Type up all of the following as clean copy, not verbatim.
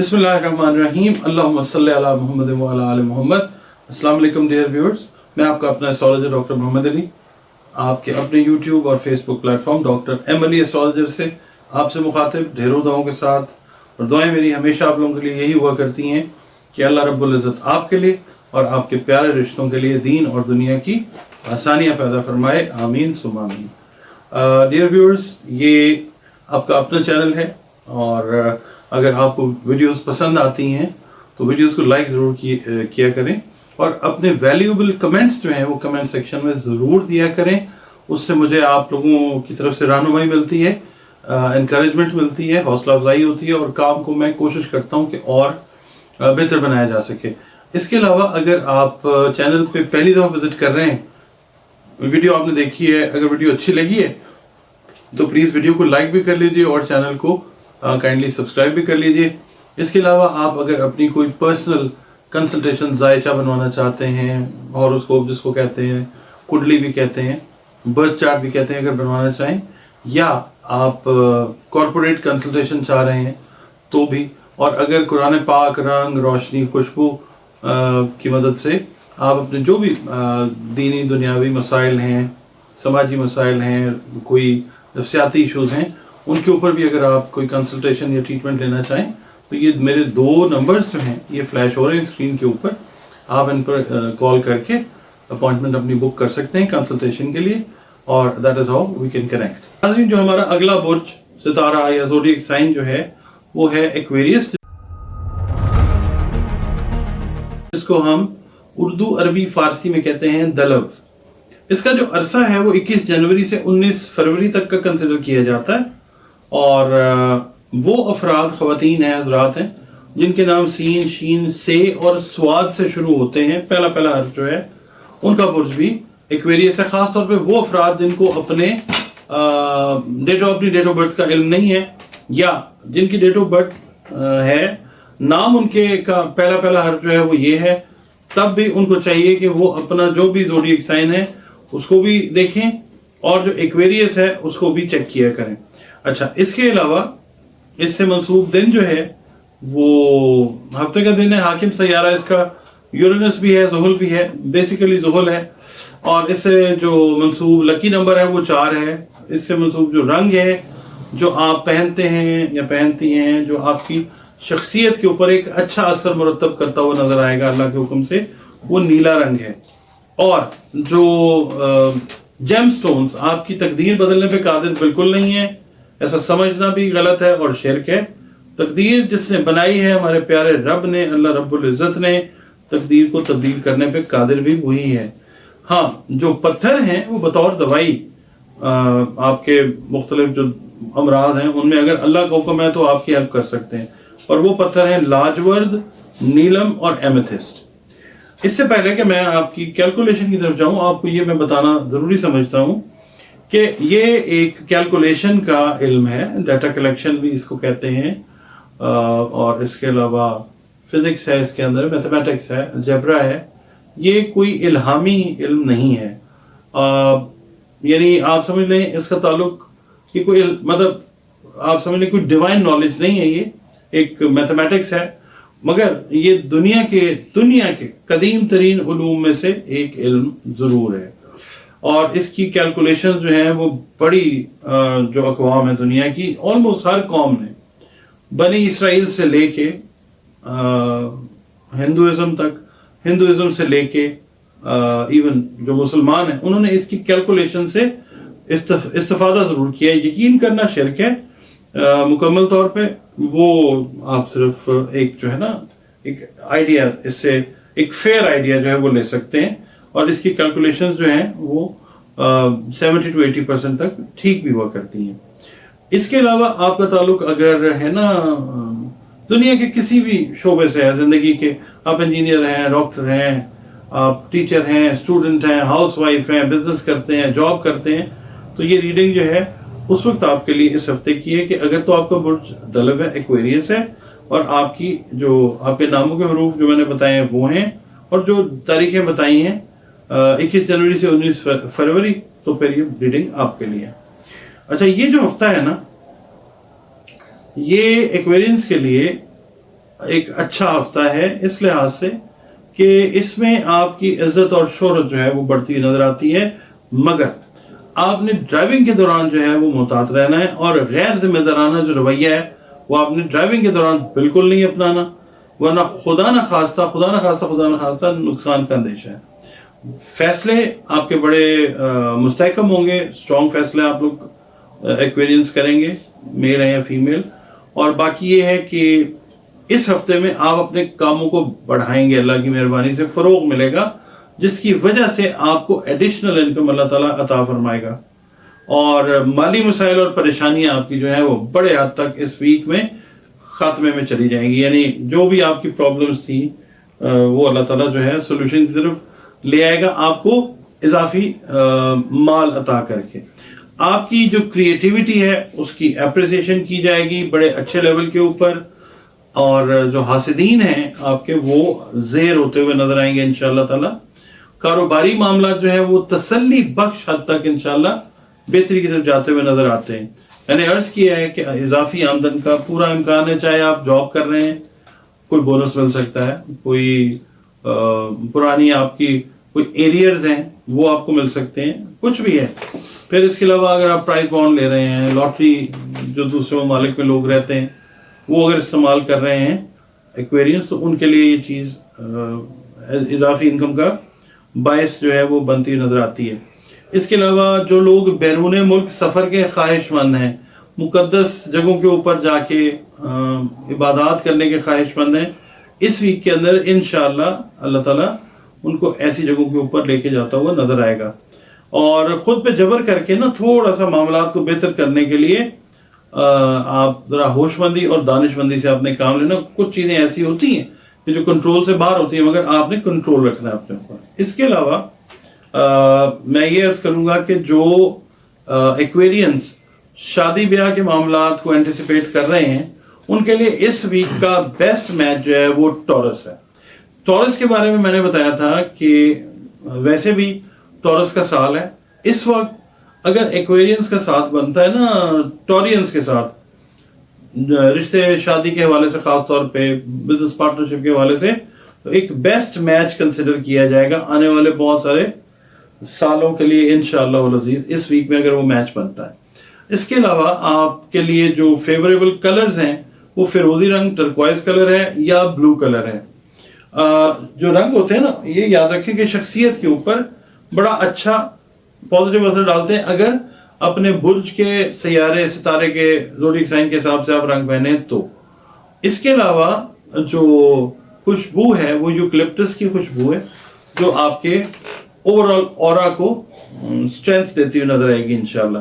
बिस्मिल्लाहिर्रहमानिर्रहीम अल्लाहुम्मा सल्ली अला मुहम्मद व अला आलि मुहम्मद। अस्सलाम वालेकुम डियर व्यूअर्स, मैं आपका अपना एस्ट्रोलॉजर डॉक्टर मोहम्मद अली आपके अपने यूट्यूब और Facebook platform doctor M Ali astrologer से आपसे मुखातिब ढेरों दुआओं के साथ। और दुआएं मेरी हमेशा आप लोगों के लिए यही हुआ करती हैं कि अल्लाह रब्बुल इज़्ज़त आपके लिए और आपके प्यारे रिश्तों के लिए दीन और दुनिया की आसानियाँ पैदा फरमाए, आमीन सुम्मा आमीन। डियर व्यूअर्स, ये आपका अपना चैनल है और अगर आपको वीडियोस पसंद आती हैं तो वीडियोस को लाइक ज़रूर किया करें और अपने वैल्यूएबल कमेंट्स जो हैं वो कमेंट सेक्शन में ज़रूर दिया करें। उससे मुझे आप लोगों की तरफ से रहनुमाई मिलती है, इनकरेजमेंट मिलती है, हौसला अफजाई होती है और काम को मैं कोशिश करता हूँ कि और बेहतर बनाया जा सके। इसके अलावा अगर आप चैनल पे पहली दफ़ा विज़िट कर रहे हैं, वीडियो आपने देखी है, अगर वीडियो अच्छी लगी है तो प्लीज़ वीडियो को लाइक भी कर लीजिए और चैनल को काइंडली सब्सक्राइब भी कर लीजिए। इसके अलावा आप अगर अपनी कोई पर्सनल कंसल्टेशन जायचा बनवाना चाहते हैं और उसको जिसको कहते हैं कुंडली भी कहते हैं, बर्थ चार्ट भी कहते हैं, अगर बनवाना चाहें, या आप कॉर्पोरेट कंसल्टेशन चाह रहे हैं तो भी, और अगर कुरान पाक, रंग, रोशनी, खुशबू की मदद से आप अपने जो भी दीनी दुनियावी मसाइल हैं, समाजी मसाइल हैं, कोई नफ्सियाती इशूज़ हैं, उनके ऊपर भी अगर आप कोई कंसल्टेशन या ट्रीटमेंट लेना चाहें तो ये मेरे 2 नंबर्स जो हैं ये फ्लैश हो रहे हैं स्क्रीन के ऊपर। आप इन पर कॉल करके अपॉइंटमेंट अपनी बुक कर सकते हैं कंसल्टेशन के लिए, और that is how we can connect. नाज़रीन, जो हमारा अगला बुर्ज, सितारा या ज़ोडिएक साइन जो है वो है एक्वेरियस, जिसको हम उर्दू, अरबी, फारसी में कहते हैं दलव। इसका जो अरसा है वो 21 जनवरी से 19 फरवरी तक का कंसिडर किया जाता है और वो अफराद, ख़वातीन हैं, हज़रात हैं जिनके नाम सीन, शीन, से और स्वाद से शुरू होते हैं, पहला हर्फ जो है उनका बुर्ज भी एक्वेरियस है। ख़ास तौर पे वो अफराद जिनको अपनी डेट ऑफ बर्थ का इल्म नहीं है या जिनकी डेट ऑफ बर्थ है, नाम उनके का पहला हर्फ जो है वो ये है, तब भी उनको चाहिए कि वो अपना जो भी ज़ोडिएक साइन है उसको भी देखें और जो एक्वेरियस है उसको भी चेक किया करें। अच्छा, इसके अलावा इससे मंसूब दिन जो है वो हफ्ते का दिन है। हाकिम सैयारा इसका यूरेनस भी है, ज़ुहल भी है, बेसिकली ज़ुहल है। और इससे जो मंसूब लकी नंबर है वो 4 है। इससे मंसूब जो रंग है जो आप पहनते हैं या पहनती हैं, जो आपकी शख्सियत के ऊपर एक अच्छा असर मुरतब करता हुआ नजर आएगा अल्लाह के हुक्म से, वो नीला रंग है। और जो जेम स्टोन्स आपकी तकदीर बदलने पे कादिर बिल्कुल नहीं है, ऐसा समझना भी गलत है और शिर्क है। तकदीर जिसने बनाई है, हमारे प्यारे रब ने, अल्लाह रब्बुल इज़्ज़त ने, तकदीर को तब्दील करने पे कादिर भी वही है। हाँ, जो पत्थर हैं वो बतौर दवाई आपके मुख्तलिफ जो अमराज हैं उनमें अगर अल्लाह का हुक्म है तो आपकी हेल्प कर सकते हैं, और वो पत्थर हैं लाजवर्द, नीलम और एमेथिस्ट। इससे पहले कि मैं आपकी कैलकुलेशन की तरफ जाऊं, आपको ये मैं बताना ज़रूरी समझता हूं कि ये एक कैलकुलेशन का इल्म है, डाटा कलेक्शन भी इसको कहते हैं, और इसके अलावा फिज़िक्स है, इसके अंदर मैथमेटिक्स है, अलजेब्रा है। ये कोई इल्हामी इल्म नहीं है, यानी आप समझ लें इसका ताल्लुक कि कोई, मतलब आप समझ लें कोई डिवाइन नॉलेज नहीं है, ये एक मैथमेटिक्स है, मगर ये दुनिया के कदीम तरीन उलूम में से एक इल्म ज़रूर है। और इसकी कैलकुलेशन जो है वो बड़ी जो अक़वाम है दुनिया की, ऑलमोस्ट हर कौम ने, बनी इसराइल से लेके हिंदुइज़म से लेके इवन जो मुसलमान हैं, उन्होंने इसकी कैलकुलेशन से इस्तिफ़ादा ज़रूर किया है। यकीन करना शिर्क है मुकम्मल तौर पे। वो आप सिर्फ एक जो है ना, एक आइडिया, इससे एक फेयर आइडिया जो है वो ले सकते हैं, और इसकी कैलकुलेशंस जो हैं वो 70 to 80% तक ठीक भी हुआ करती हैं। इसके अलावा आपका ताल्लुक अगर है ना दुनिया के किसी भी शोबे से है ज़िंदगी के, आप इंजीनियर हैं, डॉक्टर हैं, आप टीचर हैं, स्टूडेंट हैं, हाउस वाइफ हैं, बिजनेस करते हैं, जॉब करते हैं, तो ये रीडिंग जो है उस वक्त आपके लिए इस हफ्ते की है कि अगर तो आपका बुर्ज दलव है, एक्वेरियस है, और आपकी जो आपके नामों के हरूफ जो मैंने बताए हैं वो हैं, और जो तारीखें बताई हैं 21 जनवरी से 19 फरवरी, तो फिर ये रीडिंग आपके लिए है। अच्छा, ये जो हफ्ता है ना, ये एक्वेरियंस के लिए ایک اچھا ہفتہ ہے اس لحاظ سے کہ اس میں آپ کی عزت اور شہرت جو ہے وہ بڑھتی نظر آتی ہے، مگر آپ نے ڈرائیونگ کے دوران جو ہے وہ محتاط رہنا ہے، اور غیر ذمہ دارانہ جو رویہ ہے وہ آپ نے ڈرائیونگ کے دوران بالکل نہیں اپنانا، ورنہ خدا نہ خواستہ نقصان کا اندیشہ ہے۔ فیصلے آپ کے بڑے مستحکم ہوں گے، اسٹرانگ فیصلے آپ لوگ ایکویرینس کریں گے، میل ہیں یا فیمیل۔ اور باقی یہ ہے کہ اس ہفتے میں آپ اپنے کاموں کو بڑھائیں گے، اللہ کی مہربانی سے فروغ ملے گا، جس کی وجہ سے آپ کو ایڈیشنل انکم اللہ تعالیٰ عطا فرمائے گا، اور مالی مسائل اور پریشانیاں آپ کی جو ہیں وہ بڑے حد تک اس ویک میں خاتمے میں چلی جائیں گی، یعنی جو بھی آپ کی پرابلمز تھیں وہ اللہ تعالیٰ جو ہے سولوشن کی طرف لے آئے گا، آپ کو اضافی مال عطا کر کے۔ آپ کی جو کریٹیوٹی ہے اس کی اپریسیشن کی جائے گی بڑے اچھے لیول کے اوپر، اور جو حاسدین ہیں آپ کے وہ زیر ہوتے ہوئے نظر آئیں گے انشاءاللہ تعالی۔ کاروباری معاملات جو ہے وہ تسلی بخش حد تک انشاءاللہ بہتری کی طرف جاتے ہوئے نظر آتے ہیں۔ یعنی عرض کیا ہے کہ اضافی آمدن کا پورا امکان ہے، چاہے آپ جاب کر رہے ہیں، کوئی بونس مل سکتا ہے، کوئی پرانی آپ کی کوئی ایریئرز ہیں وہ آپ کو مل سکتے ہیں، کچھ بھی ہے۔ پھر اس کے علاوہ اگر آپ پرائز بانڈ لے رہے ہیں، لاٹری جو دوسرے ممالک میں لوگ رہتے ہیں وہ اگر استعمال کر رہے ہیں ایکویرینس، تو ان کے لیے یہ چیز اضافی انکم کا باعث جو ہے وہ بنتی نظر آتی ہے۔ اس کے علاوہ جو لوگ بیرون ملک سفر کے خواہش مند ہیں، مقدس جگہوں کے اوپر جا کے عبادات کرنے کے خواہش مند ہیں، اس ویک کے اندر انشاءاللہ اللہ تعالیٰ ان کو ایسی جگہوں کے اوپر لے کے جاتا ہوا نظر آئے گا۔ اور خود پہ جبر کر کے نا تھوڑا سا معاملات کو بہتر کرنے کے لیے آپ ذرا ہوش مندی اور دانش مندی سے آپ نے کام لینا۔ کچھ چیزیں ایسی ہوتی ہیں کہ جو کنٹرول سے باہر ہوتی ہیں، مگر آپ نے کنٹرول رکھنا ہے اپنے اوپر۔ اس کے علاوہ میں یہ عرض کروں گا کہ جو ایکویرینس شادی بیاہ کے معاملات کو انٹیسپیٹ کر رہے ہیں، ان کے لیے اس ویک کا بیسٹ میچ جو ہے وہ ٹورس ہے۔ ٹورس کے بارے میں میں نے بتایا تھا کہ ویسے بھی ٹورس کا سال ہے، اس وقت اگر ایکویرینس کا ساتھ بنتا ہے نا ٹورینس کے ساتھ، رشتے شادی کے حوالے سے، خاص طور پہ بزنس پارٹنرشپ کے حوالے سے، تو ایک بیسٹ میچ کنسیڈر کیا جائے گا آنے والے بہت سارے سالوں کے لیے انشاءاللہ العزیز، اس ویک میں اگر وہ میچ بنتا ہے۔ اس کے علاوہ آپ کے لیے جو فیوریبل کلرز ہیں وہ فیروزی رنگ، ٹرکوائز کلر ہے یا بلو کلر ہے۔ جو رنگ ہوتے ہیں نا، یہ یاد رکھیں کہ شخصیت کے اوپر بڑا اچھا پازیٹیو اثر ڈالتے ہیں اگر اپنے برج کے سیارے ستارے کے زوڈیک سائن کے حساب سے آپ رنگ پہنے تو۔ اس کے علاوہ جو خوشبو ہے وہ یوکلپٹس کی خوشبو ہے، جو آپ کے اوور آل اورا کو اسٹرینتھ دیتی ہوئی نظر آئے گی انشاءاللہ۔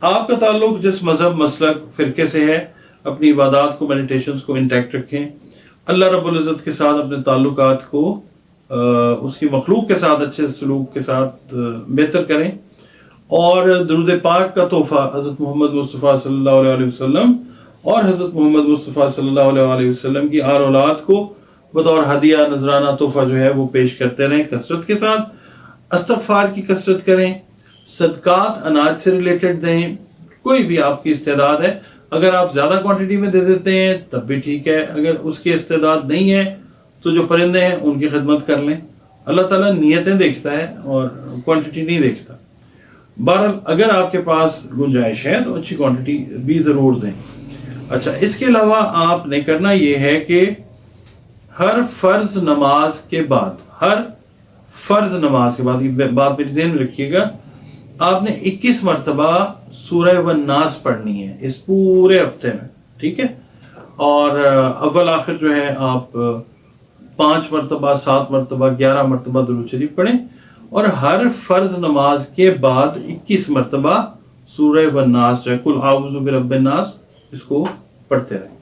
آپ کا تعلق جس مذہب، مسلک، فرقے سے ہے، اپنی عبادات کو، میڈیٹیشنز کو انٹیکٹ رکھیں، اللہ رب العزت کے ساتھ اپنے تعلقات کو اس کی مخلوق کے ساتھ اچھے سلوک کے ساتھ بہتر کریں، اور درود پاک کا تحفہ حضرت محمد مصطفیٰ صلی اللہ علیہ وسلم اور حضرت محمد مصطفیٰ صلی اللہ علیہ وسلم کی آل اولاد کو بطور ہدیہ، نذرانہ تحفہ جو ہے وہ پیش کرتے رہیں کثرت کے ساتھ۔ استغفار کی کثرت کریں، صدقات اناج سے ریلیٹڈ دیں، کوئی بھی آپ کی استعداد ہے، اگر آپ زیادہ کوانٹٹی میں دے دیتے ہیں تب بھی ٹھیک ہے، اگر اس کی استعداد نہیں ہے تو جو پرندے ہیں ان کی خدمت کر لیں۔ اللہ تعالیٰ نیتیں دیکھتا ہے اور کوانٹٹی نہیں دیکھتا۔ بہرحال اگر آپ کے پاس گنجائش ہے تو اچھی کوانٹٹی بھی ضرور دیں۔ اچھا، اس کے علاوہ آپ نے کرنا یہ ہے کہ ہر فرض نماز کے بعد، یہ بات میری ذہن میں رکھیے گا، آپ نے 21 مرتبہ سورہ والناس پڑھنی ہے اس پورے ہفتے میں، ٹھیک ہے؟ اور اول آخر جو ہے آپ 5 مرتبہ، 7 مرتبہ، 11 مرتبہ درود شریف پڑھیں، اور ہر فرض نماز کے بعد 21 مرتبہ سورہ والناس جو ہے، قل اعوذ برب الناس، اس کو پڑھتے رہیں۔